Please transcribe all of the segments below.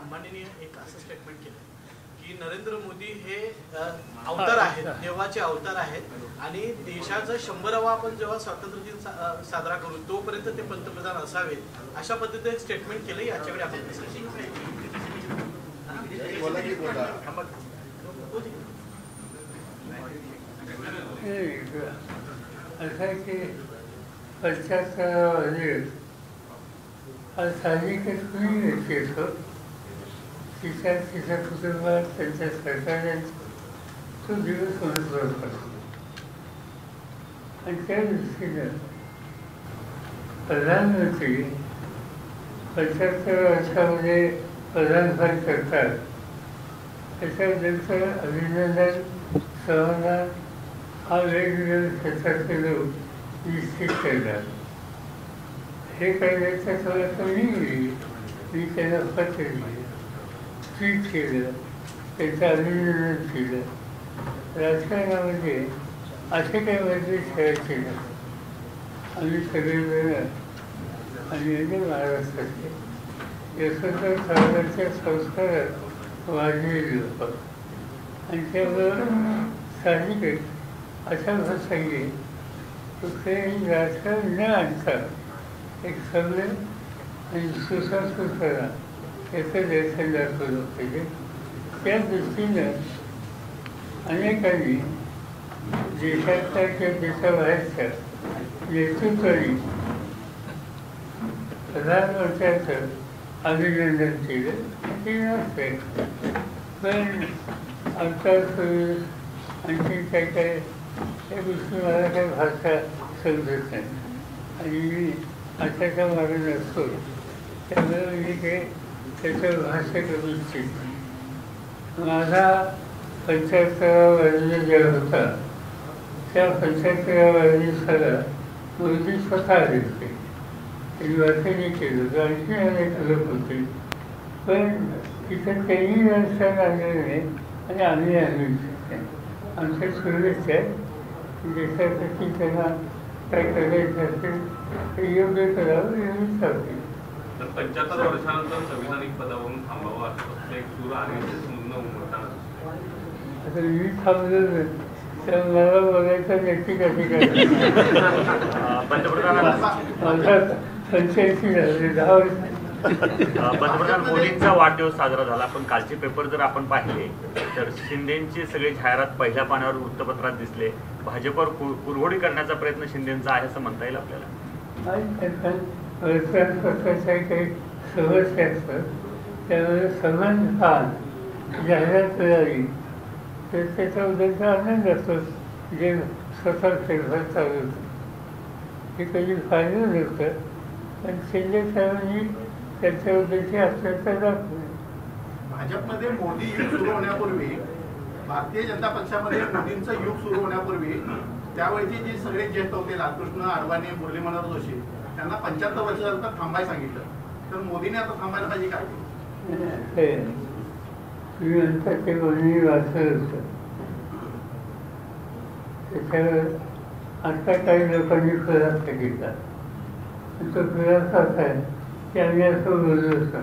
अंबानींनी एक असं स्टेटमेंट केलं की नरेंद्र मोदी हे अवतार आहेत, देवाचे अवतार आहेत आणि देशाचा 100वा आपण जेव्हा स्वातंत्र्य दिन साजरा करू तोपर्यंत ते पंतप्रधान असावेत अशा पद्धतीने स्टेटमेंट केलं. याच्याकडे आपण असं आहे की 75 हा साहजिकच कुणी येतो तिच्या कुटुंबात त्यांच्या सरकारने तो दिवस महत्त्वाचा पडतो आणि त्या दृष्टीनं प्रधानमंत्री 75 वर्षामध्ये प्रधानपद करतात. त्याच्यानंतर अभिनंदन सन्मान हा वेगवेगळ्या क्षेत्रातले लोक निश्चित करतात. हे करण्याचा थोडा कमी मी त्यांना पत्र लिहिलं, ट्वीट केलं, त्यांचं अभिनंदन केलं. राजकारणामध्ये असे काही वर्ग खेळायचे नाही. आम्ही सगळेजण आणि महाराष्ट्रातले यशवंतराव सावरकरांच्या संस्कारात वाढलेले लोक आणि त्यामुळं साहजिकच अशा प्रसंगी कुठलेही राजकारण न आणता एक सभ्य आणि सुसंस्कृतपणा याचं दर्शन दाखवलं पाहिजे. त्या दृष्टीनं अनेकांनी देशाच्या किंवा देशाबाहेरच्या नेतृत्वाने प्रधानमंत्र्यांचं अभिनंदन केलं. ते नसते पण अंतरसुर आणखी काय या गोष्टी मला काही भाषा समजत नाही आणि मी अशाच्या मागे नसतो. त्यामुळे मी काही त्याचं भाष्य करू इच्छित. माझा 75वा वाढदिवस होता त्या 75व्या वाढदिवसाला मोदी स्वतः आले होते. त्यांनी वाचनही केलं होतं, आणखी अनेक लोक होते. पण तिथं त्यांनी व्यवस्था आणलेलं नाही आणि आम्ही आणली नाही. आमच्या सुरळीत आहे देशासाठी त्यांना काय करायचं असेल ते योग्य करावं एवढीच आवडेल. तर 75 वर्षानंतर संविधानिक पदावरून थांबावं असं एक सूर आहे आता मी थांबलो तर मला बघायचं नक्की कशी काय माझा 85 झाले 10 वर्ष. पंतप्रधान मोदींचा वाढदिवस साजरा झाला. पण कालचे पेपर जर आपण पाहिले तर शिंदेची सगळी जाहिरात पहिल्या पानावर वृत्तपत्रात दिसले. भाजपवर कुरघोडी करण्याचा प्रयत्न शिंदेचा आहे असं म्हणता येईल आपल्याला. वर्तमानपत्राच्या काही समस्या असतात त्यामुळे समानपान जाहिरात मिळाली तर त्याच्याबद्दलचा आनंद असतो. जे स्वतः फेरफार चालू होतं हे कधी पाहिलं नव्हतं पण शिंदे साहेबांनी त्याच्याबद्दलची आश्चर्यता दाखवली. भाजपमध्ये मोदी युग सुरू होण्यापूर्वी भारतीय जनता पक्षामध्ये मोदींचं युग सुरू होण्यापूर्वी त्यावेळेचे जे सगळे ज्येष्ठ होते लालकृष्ण अडवाणी मुरली मनोहर जोशी त्यांना 75 वर्षानंतर थांबायला सांगितलं. तर मोदीने आता थांबायला पाहिजे काय? तुम्ही म्हणता ते मोदींनी वाचलं होतं त्याच्यावर आता काही लोकांनी खुलासा घेतला. तो खुलासा असा आहे की आम्ही असं बोललो असतो,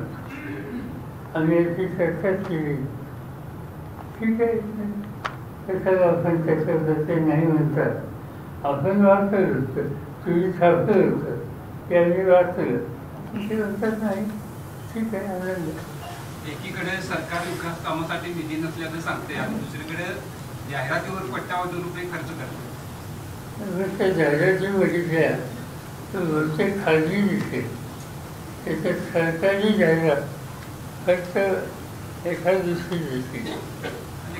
आम्ही याची चर्चा केली. ठीक आहे, कशाला आपण त्याच्याबद्दल ते नाही म्हणतात. आपण वाचलं होतं, तुम्ही छापलं होतं ते आम्ही वाचलं, ते म्हणतात नाही. ठीक आहे, आनंद. एकीकडे सरकार विकास कामासाठी निधी नसल्याचं सांगते आणि दुसरीकडे जाहिरातीवर कोट्यावधी रुपये खर्च करते. त्या जाहिराती बघितल्या तर बहुतेक खाजगी दिसते. त्याच्यात सरकारी जाहिरात फक्त एखाद्या दुसरी दिसते.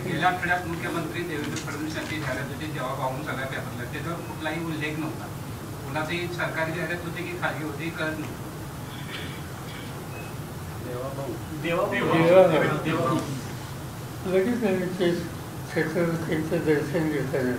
गेल्या आठवड्यात मुख्यमंत्री देवेंद्र फडणवीस यांची जाहिरात होती तेव्हा पाहून सगळ्या पेपरला त्याच्यावर कुठलाही उल्लेख नव्हता. कुणाचीही सरकारी जाहिरात होती की खाजगी होती कळत नव्हतं. लगेच छत्रपतींचं दर्शन घेताना